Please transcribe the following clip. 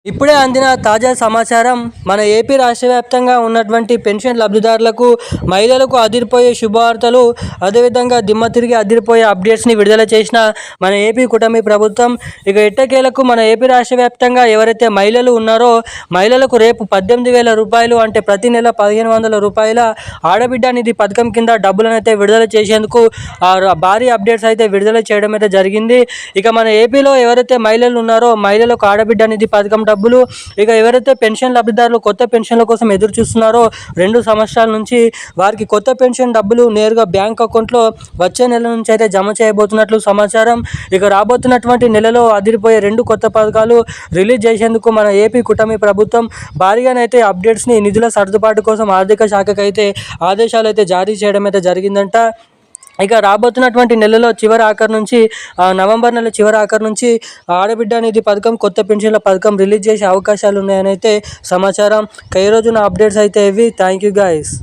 ఇప్పుడే అందిన తాజా సమాచారం మన ఏపీ రాష్ట్ర వ్యాప్తంగా ఉన్నటువంటి పెన్షన్ లబ్ధిదారులకు మహిళలకు అదిరిపోయే శుభవార్తలు, అదేవిధంగా దిమ్మ తిరిగి అదిరిపోయే అప్డేట్స్ని విడుదల చేసిన మన ఏపీ కూటమి ప్రభుత్వం. ఇక ఎట్టకేలకు మన ఏపీ రాష్ట్ర వ్యాప్తంగా ఎవరైతే మహిళలు ఉన్నారో మహిళలకు రేపు 18,000 రూపాయలు అంటే ప్రతి నెల 1,500 రూపాయల ఆడబిడ్డ నిధి పథకం కింద డబ్బులను అయితే విడుదల చేసేందుకు భారీ అప్డేట్స్ అయితే విడుదల చేయడం అయితే జరిగింది. ఇక మన ఏపీలో ఎవరైతే మహిళలు ఉన్నారో మహిళలకు ఆడబిడ్డ నిధి పథకం డబ్బులు, ఇక ఎవరైతే పెన్షన్ లబ్ధిదారులు కొత్త పెన్షన్ల కోసం ఎదురు చూస్తున్నారో 2 సంవత్సరాల నుంచి వారికి కొత్త పెన్షన్ డబ్బులు నేరుగా బ్యాంక్ అకౌంట్లో వచ్చే నెల నుంచి అయితే జమ చేయబోతున్నట్లు సమాచారం. ఇక రాబోతున్నటువంటి నెలలో అదిరిపోయే 2 కొత్త పథకాలు రిలీజ్ చేసేందుకు మన ఏపీ కూటమి ప్రభుత్వం భారీగానైతే అప్డేట్స్ని నిధుల సర్దుబాటు కోసం ఆర్థిక శాఖకు అయితే ఆదేశాలు అయితే జారీ చేయడం అయితే జరిగిందంట. ఇక రాబోతున్నటువంటి నెలలో నవంబర్ నెల చివరి ఆఖరు నుంచి ఆడబిడ్డ నిధి పథకం, కొత్త పెన్షన్ల పథకం రిలీజ్ చేసే అవకాశాలు ఉన్నాయని అయితే సమాచారం. ఈ రోజున అప్డేట్స్ అయితే ఇవి. Thank you guys.